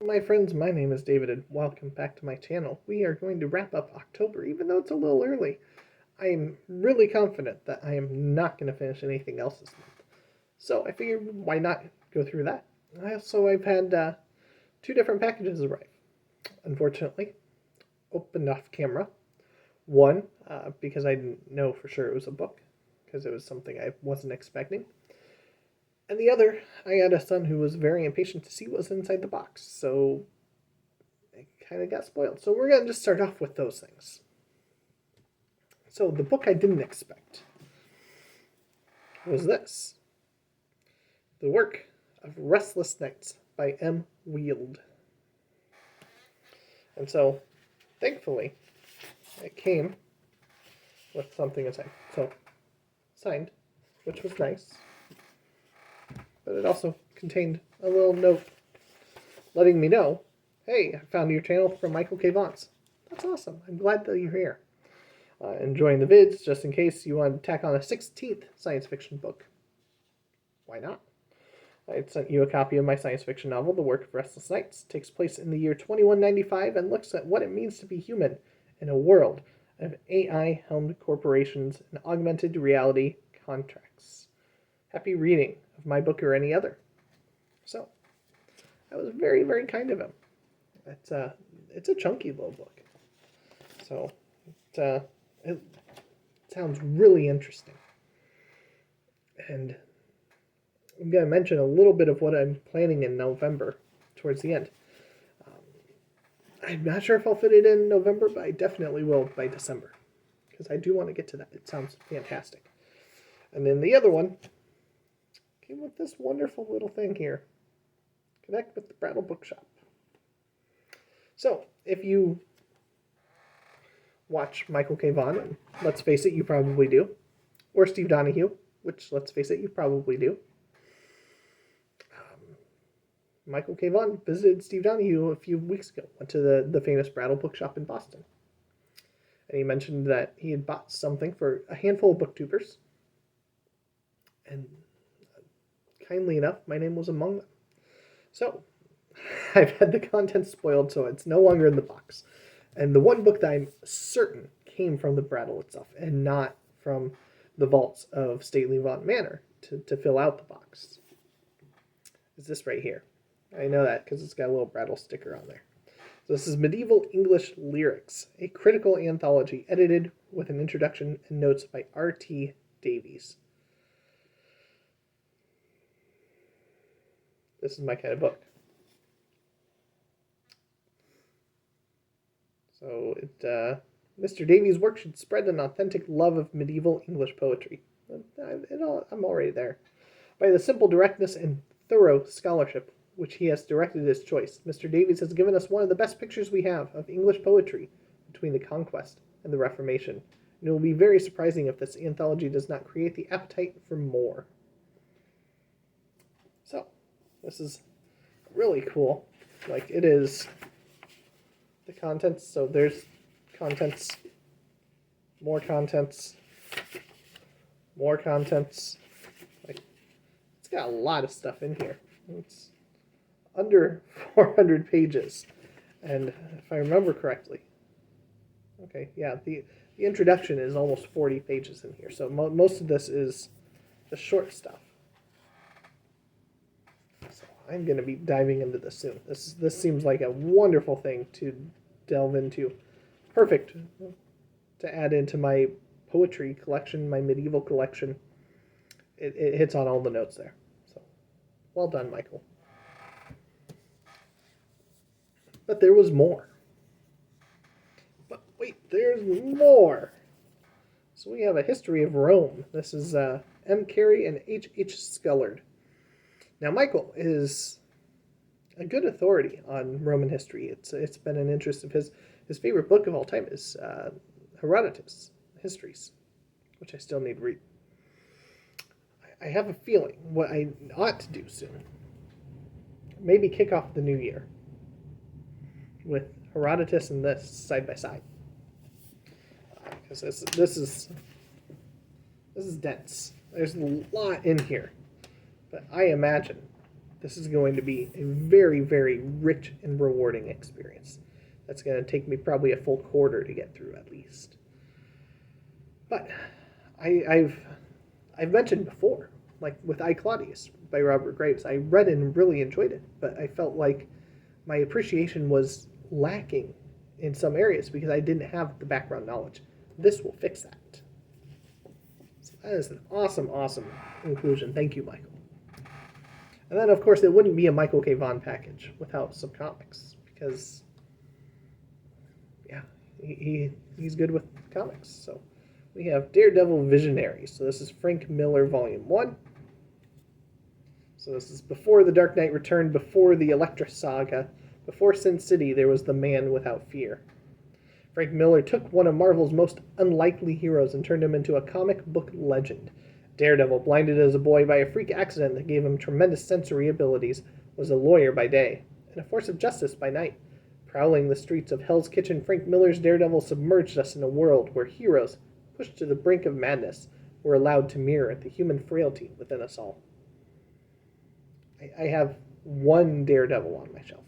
My friends, my name is David and welcome back to my channel. We are going to wrap up October, even though it's a little early. I am really confident that I am not going to finish anything else this month. So I figured why not go through that. I've had two different packages arrive. Unfortunately, opened off camera. One, because I didn't know for sure it was a book, because it was something I wasn't expecting. And the other, I had a son who was very impatient to see what was inside the box, so I kind of got spoiled. So we're going to just start off with those things. So the book I didn't expect was this. The Work of Restless Nights by M. Wield. And so, thankfully, it came with something inside. So, signed, which was nice. But it also contained a little note letting me know, hey, I found your channel from Michael K. Vance. That's awesome. I'm glad that you're here. Enjoying the vids, just in case you want to tack on a 16th science fiction book. Why not? I sent you a copy of my science fiction novel, The Work of Restless Nights. It takes place in the year 2195 and looks at what it means to be human in a world of AI-helmed corporations and augmented reality contracts. Happy reading of my book or any other. So, that was very, very kind of him. It's a chunky little book. So, it sounds really interesting. And I'm going to mention a little bit of what I'm planning in November towards the end. I'm not sure if I'll fit it in November, but I definitely will by December. Because I do want to get to that. It sounds fantastic. And then the other one came with this wonderful little thing here. Connect with the Brattle Bookshop. So, if you watch Michael K. Vaughn, and let's face it, you probably do, or Steve Donahue, which, let's face it, you probably do. Michael K. Vaughn visited Steve Donahue a few weeks ago, went to the famous Brattle Bookshop in Boston. And he mentioned that he had bought something for a handful of booktubers. And kindly enough, my name was among them. So, I've had the contents spoiled, so it's no longer in the box. And the one book that I'm certain came from the Brattle itself, and not from the vaults of Stately Vaughn Manor to fill out the box, is this right here. I know that because it's got a little Brattle sticker on there. So this is Medieval English Lyrics, a critical anthology edited with an introduction and notes by R.T. Davies. This is my kind of book. So Mr. Davies' work should spread an authentic love of medieval English poetry. I'm already there. By the simple directness and thorough scholarship which he has directed his choice, Mr. Davies has given us one of the best pictures we have of English poetry between the Conquest and the Reformation, and it will be very surprising if this anthology does not create the appetite for more. So, this is really cool. Like, it is the contents. So there's contents, more contents, more contents. Like, it's got a lot of stuff in here. It's under 400 pages. And if I remember correctly, okay, yeah, the introduction is almost 40 pages in here. So most of this is the short stuff. So I'm going to be diving into this soon. This seems like a wonderful thing to delve into. Perfect to add into my poetry collection, my medieval collection. It hits on all the notes there. So, well done, Michael. But there was more. But wait, there's more. So we have a history of Rome. This is M. Carey and H. Scullard. Now, Michael is a good authority on Roman history. It's been an interest of his. His favorite book of all time is Herodotus' Histories, which I still need to read. I have a feeling what I ought to do soon, maybe kick off the new year with Herodotus and this side by side, because this is dense. There's a lot in here, but I imagine This is going to be a very, very rich and rewarding experience. That's going to take me probably a full quarter to get through at least. But I've mentioned before, like with I, Claudius by Robert Graves, I read and really enjoyed it, but I felt like my appreciation was lacking in some areas because I didn't have the background knowledge. This will fix that. So that is an awesome, awesome inclusion. Thank you, Michael. And then, of course, it wouldn't be a Michael K. Vaughan package without some comics because, yeah, he's good with comics. So we have Daredevil Visionary. So this is Frank Miller Volume 1. So this is before the Dark Knight returned, before the Elektra saga, before Sin City, there was the Man Without Fear. Frank Miller took one of Marvel's most unlikely heroes and turned him into a comic book legend. Daredevil, blinded as a boy by a freak accident that gave him tremendous sensory abilities, was a lawyer by day and a force of justice by night. Prowling the streets of Hell's Kitchen, Frank Miller's Daredevil submerged us in a world where heroes, pushed to the brink of madness, were allowed to mirror the human frailty within us all. I have one Daredevil on my shelf.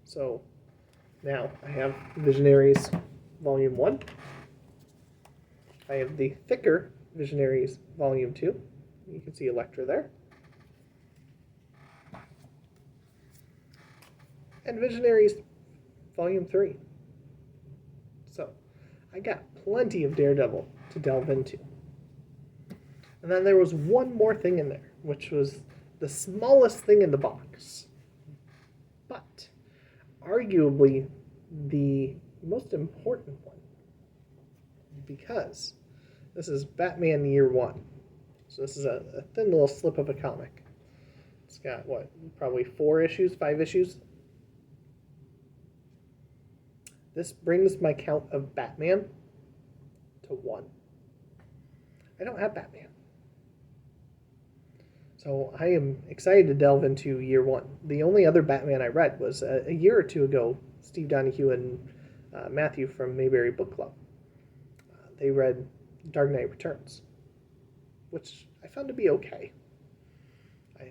So now I have Visionaries Volume 1. I have the thicker Visionaries Volume 2. You can see Elektra there. And Visionaries Volume 3. So I got plenty of Daredevil to delve into. And then there was one more thing in there, which was the smallest thing in the box, but arguably the most important one, because this is Batman Year One. So this is a thin little slip of a comic. It's got, what, probably 4 issues, 5 issues? This brings my count of Batman to 1. I don't have Batman. So I am excited to delve into Year One. The only other Batman I read was a year or two ago, Steve Donahue and Matthew from Mayberry Book Club. They read Dark Knight Returns, which I found to be okay.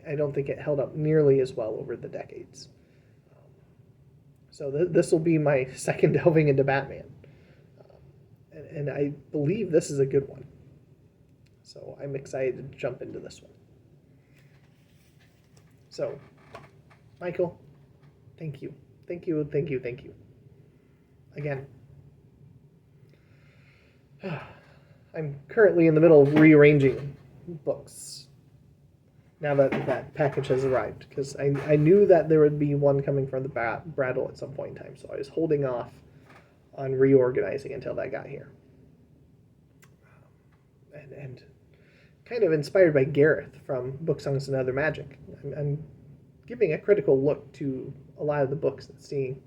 I don't think it held up nearly as well over the decades. So this will be my second delving into Batman. And I believe this is a good one. So I'm excited to jump into this one. So, Michael, thank you. Thank you, thank you, thank you. Again. I'm currently in the middle of rearranging books now that that package has arrived, because I knew that there would be one coming from the Brattle at some point in time, so I was holding off on reorganizing until that got here. And kind of inspired by Gareth from Book Songs and Other Magic. I'm giving a critical look to a lot of the books and seeing,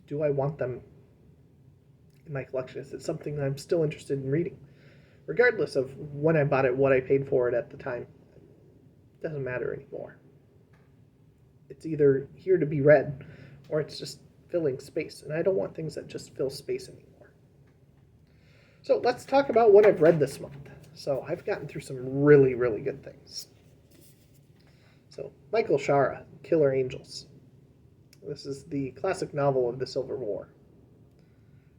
do I want them in my collection? Is it something that I'm still interested in reading? Regardless of when I bought it, what I paid for it at the time, it doesn't matter anymore. It's either here to be read, or it's just filling space, and I don't want things that just fill space anymore. So let's talk about what I've read this month. So I've gotten through some really, really good things. So Michael Shara, Killer Angels. This is the classic novel of the Civil War.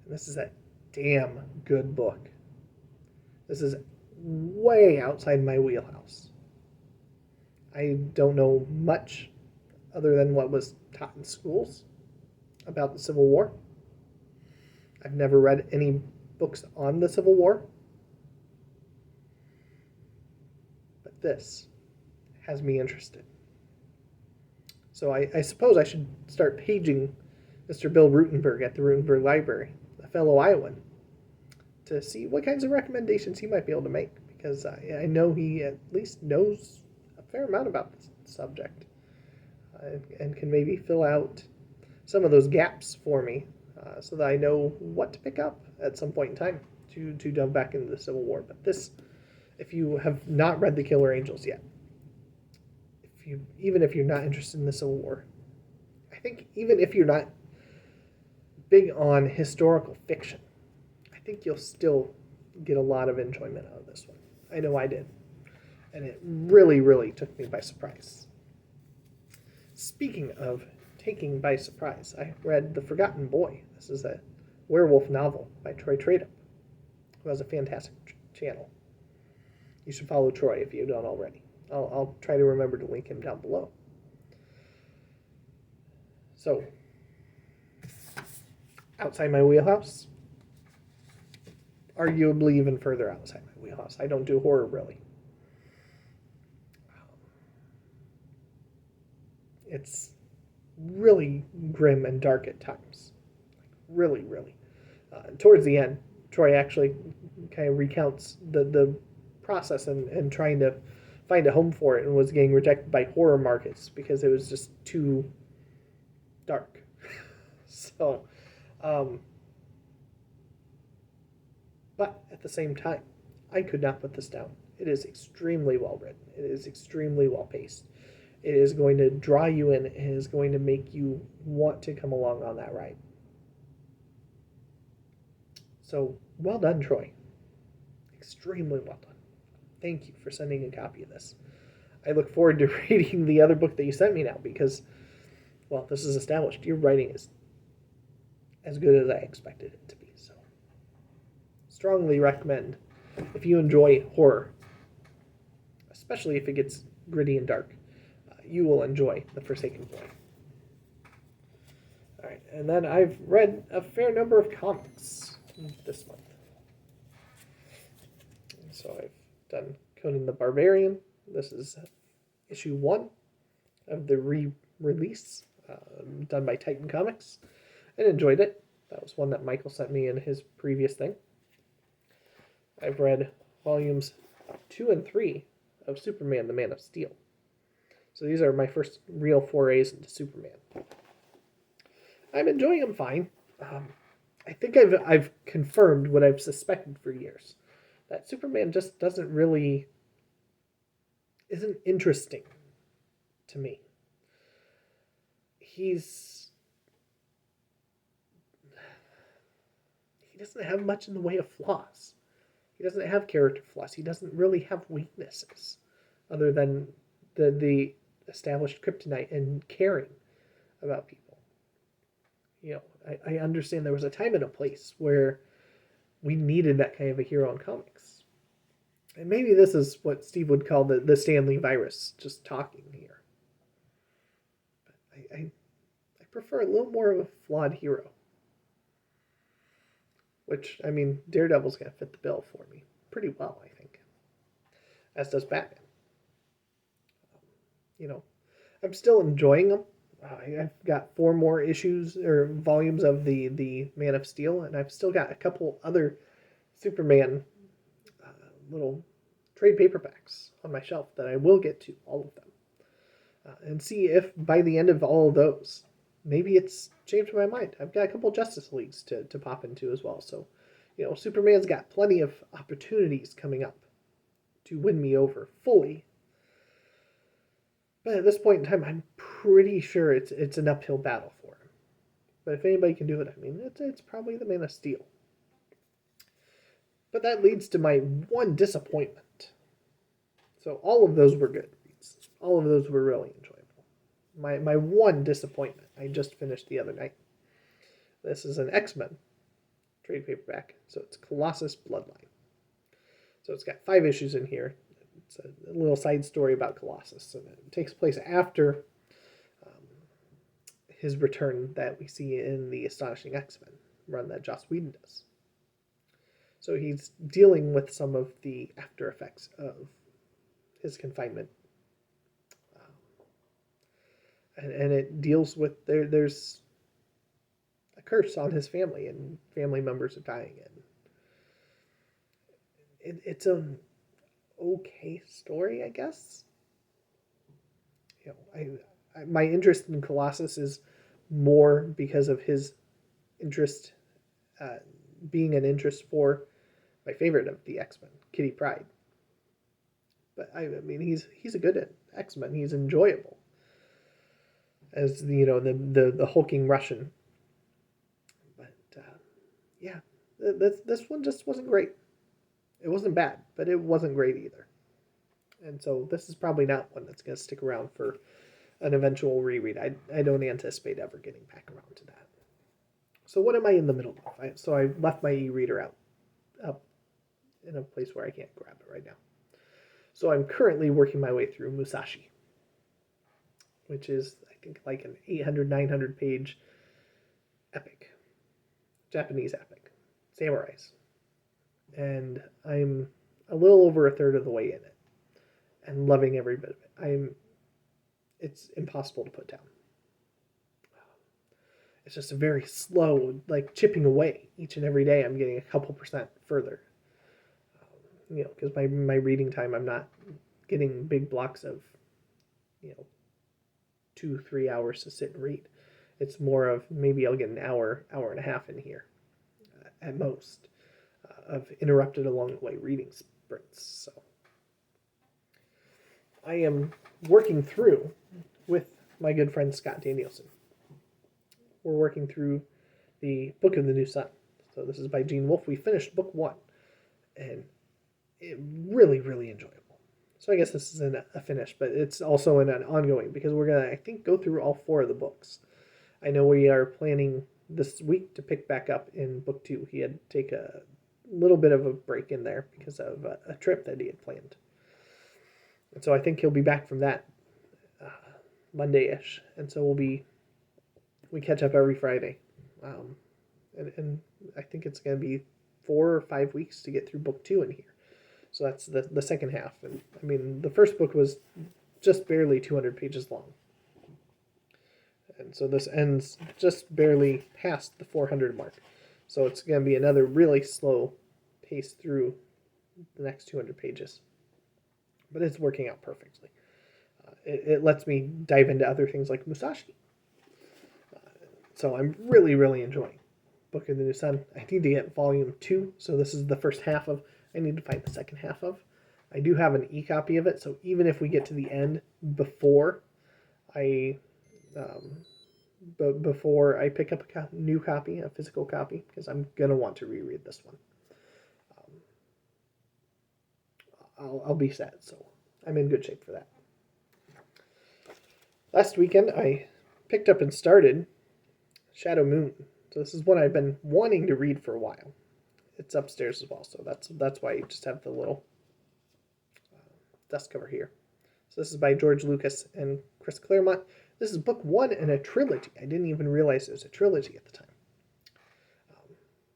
And this is a damn good book. This is way outside my wheelhouse. I don't know much other than what was taught in schools about the Civil War. I've never read any books on the Civil War. But this has me interested. So I suppose I should start paging Mr. Bill Rutenberg at the Rutenberg Library, a fellow Iowan, to see what kinds of recommendations he might be able to make, because I know he at least knows a fair amount about this subject and can maybe fill out some of those gaps for me so that I know what to pick up at some point in time to delve back into the Civil War. But this, if you have not read The Killer Angels yet, even if you're not interested in the Civil War, I think even if you're not big on historical fiction, I think you'll still get a lot of enjoyment out of this one. I know I did. and it really, really took me by surprise. Speaking of taking by surprise, I read The Forgotten Boy. This is a werewolf novel by Troy Tradup, who has a fantastic channel. You should follow Troy if you don't already. I'll try to remember to link him down below. So, outside my wheelhouse, arguably even further outside my wheelhouse. I don't do horror really. It's really grim and dark at times. Really, really. Towards the end, Troy actually kind of recounts the process and trying to find a home for it, and was getting rejected by horror markets because it was just too dark. So, but at the same time, I could not put this down. It is extremely well written. It is extremely well paced. It is going to draw you in. It is going to make you want to come along on that ride. So, well done, Troy. Extremely well done. Thank you for sending a copy of this. I look forward to reading the other book that you sent me now because, well, this is established. Your writing is as good as I expected it to be. So, strongly recommend if you enjoy horror, especially if it gets gritty and dark, you will enjoy The Forsaken Boy. All right, and then I've read a fair number of comics this month. So I've done Conan the Barbarian. This is issue 1 of the re-release done by Titan Comics, and enjoyed it. That was one that Michael sent me in his previous thing. I've read volumes 2 and 3 of Superman, the Man of Steel. So these are my first real forays into Superman. I'm enjoying them fine. I think I've confirmed what I've suspected for years. That Superman just isn't interesting to me. He doesn't have much in the way of flaws. He doesn't have character flaws. He doesn't really have weaknesses other than the established kryptonite and caring about people. You know, I understand there was a time and a place where we needed that kind of a hero in comics. And maybe this is what Steve would call the Stanley virus, just talking here. But I prefer a little more of a flawed hero. Which, I mean, Daredevil's going to fit the bill for me pretty well, I think. As does Batman. You know, I'm still enjoying them. I've got 4 more issues or volumes of the Man of Steel, and I've still got a couple other Superman little trade paperbacks on my shelf that I will get to, all of them. And see if by the end of all of those, maybe it's changed my mind. I've got a couple Justice Leagues to pop into as well. So, you know, Superman's got plenty of opportunities coming up to win me over fully. But at this point in time, I'm pretty sure it's an uphill battle for him. But if anybody can do it, I mean, it's probably the Man of Steel. But that leads to my one disappointment. So all of those were good reads. All of those were really enjoyable. My one disappointment, I just finished the other night. This is an X-Men trade paperback. So it's Colossus Bloodline. So it's got 5 issues in here. It's a little side story about Colossus. And it takes place after his return that we see in the Astonishing X-Men run that Joss Whedon does. So he's dealing with some of the after effects of his confinement. And it deals with, there's a curse on his family, and family members are dying. And it's an okay story, I guess. You know, my interest in Colossus is more because of his interest, being an interest for my favorite of the X-Men, Kitty Pryde. But I mean, he's a good X-Men. He's enjoyable as the hulking Russian. But yeah, this one just wasn't great. It wasn't bad, but it wasn't great either. And so this is probably not one that's going to stick around for an eventual reread. I don't anticipate ever getting back around to that. So what am I in the middle of? So I left my e-reader up in a place where I can't grab it right now. So I'm currently working my way through Musashi, which is, I think, like an 800, 900 page epic, Japanese epic, samurais. And I'm a little over a third of the way in it and loving every bit of it. It's impossible to put down. It's just a very slow, like chipping away each and every day. I'm getting a couple percent further. Because my reading time, I'm not getting big blocks of, 2-3 hours to sit and read. It's more of maybe I'll get an hour and a half in here at most of interrupted along the way reading sprints. So I am working through with my good friend Scott Danielson. We're working through the Book of the New Sun. So this is by Gene Wolfe. We finished book 1, and it really, really enjoyable. So I guess this isn't a finish, but it's also an ongoing, because we're going to, I think, go through all 4 of the books. I know we are planning this week to pick back up in book 2. He had to take a little bit of a break in there because of a trip that he had planned. And so I think he'll be back from that Monday-ish. And so we catch up every Friday. And I think it's going to be 4 or 5 weeks to get through book 2 in here. So that's the second half. And I mean, the first book was just barely 200 pages long. And so this ends just barely past the 400 mark. So it's going to be another really slow pace through the next 200 pages. But it's working out perfectly. It lets me dive into other things like Musashi. So I'm really, really enjoying Book of the New Sun. I need to get volume 2. So this is the first half of. I need to find the second half of. I do have an e-copy of it. So even if we get to the end before I pick up a new copy, a physical copy, because I'm going to want to reread this one, I'll be sad. So I'm in good shape for that. Last weekend, I picked up and started Shadow Moon. So this is one I've been wanting to read for a while. It's upstairs as well, so that's why you just have the little dust cover here. So this is by George Lucas and Chris Claremont. This is book 1 in a trilogy. I didn't even realize it was a trilogy at the time.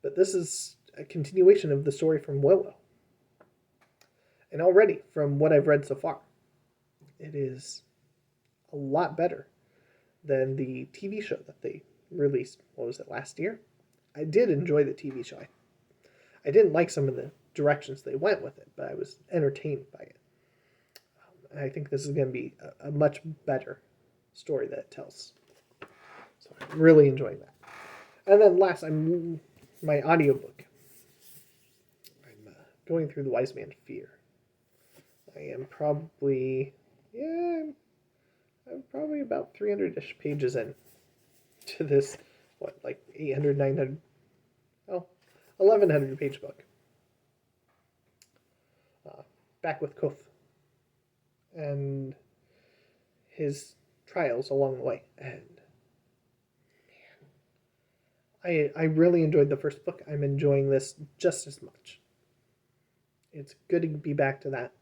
But this is a continuation of the story from Willow. And already, from what I've read so far, it is a lot better than the TV show that they released. What was it, last year? I did enjoy the TV show. I didn't like some of the directions they went with it, but I was entertained by it. I think this is going to be a much better story that it tells. So I'm really enjoying that. And then last, my audiobook. I'm going through The Wise Man's Fear. I am probably, I'm probably about 300-ish pages in to this, 800, 900, 1,100 page book. Back with Koth and his trials along the way. And man, I really enjoyed the first book. I'm enjoying this just as much. It's good to be back to that.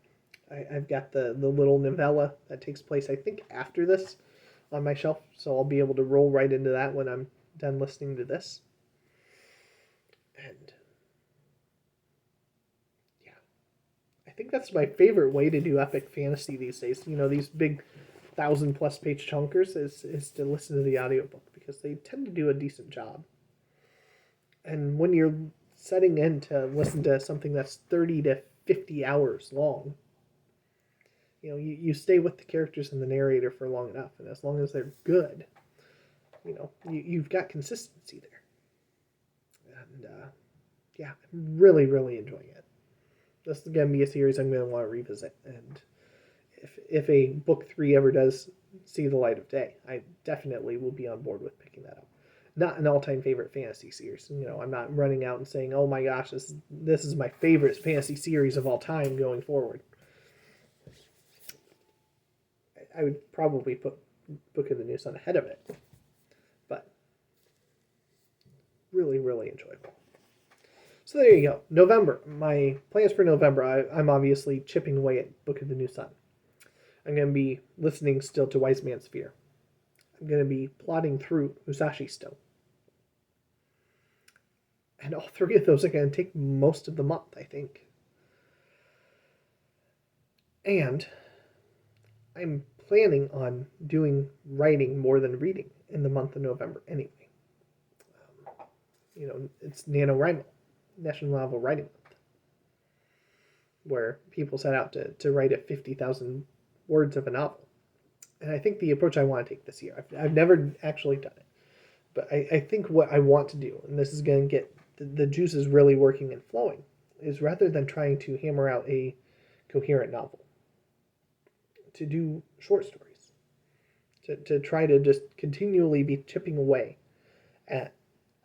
I've got the little novella that takes place, I think, after this on my shelf, so I'll be able to roll right into that when I'm done listening to this. And yeah, I think that's my favorite way to do epic fantasy these days. These big 1,000+ page chunkers is to listen to the audiobook, because they tend to do a decent job. And when you're setting in to listen to something that's 30 to 50 hours long, you stay with the characters and the narrator for long enough, and as long as they're good, you've got consistency there. And yeah, I'm really, really enjoying it. This is going to be a series I'm going to want to revisit, and if a book 3 ever does see the light of day, I definitely will be on board with picking that up. Not an all-time favorite fantasy series. I'm not running out and saying, oh my gosh, this is my favorite fantasy series of all time going forward. I would probably put Book of the New Sun ahead of it. But really, really enjoyable. So there you go. November. My plans for November, I'm obviously chipping away at Book of the New Sun. I'm going to be listening still to Wise Man's Fear. I'm going to be plodding through Musashi still. And all three of those are going to take most of the month, I think. And I'm planning on doing writing more than reading in the month of November anyway. It's NaNoWriMo, National Novel Writing Month, where people set out to write 50,000 words of a novel. And I think the approach I want to take this year, I've never actually done it, but I think what I want to do, and this is going to get the juices really working and flowing, is rather than trying to hammer out a coherent novel, to do short stories, to try to just continually be chipping away at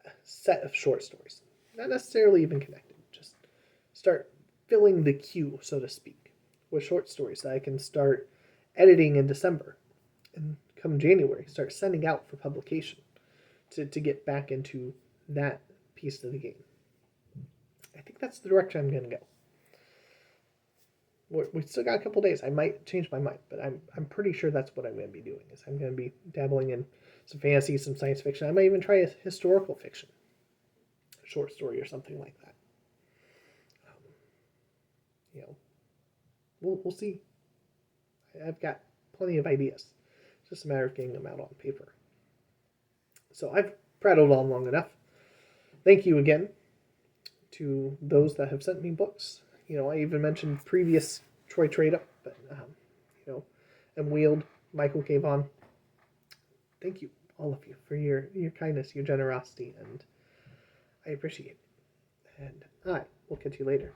a set of short stories, not necessarily even connected, just start filling the queue, so to speak, with short stories that I can start editing in December and come January start sending out for publication to get back into that piece of the game. I think that's the direction I'm going to go. We still got a couple days. I might change my mind, but I'm pretty sure that's what I'm going to be doing. Is I'm going to be dabbling in some fantasy, some science fiction. I might even try a historical fiction, a short story or something like that. We'll see. I've got plenty of ideas. It's just a matter of getting them out on paper. So I've prattled on long enough. Thank you again to those that have sent me books. I even mentioned previous Troy Trade Up, but and Wield, Michael K. Vaughn. Thank you, all of you, for your kindness, your generosity, and I appreciate it. And I will catch you later.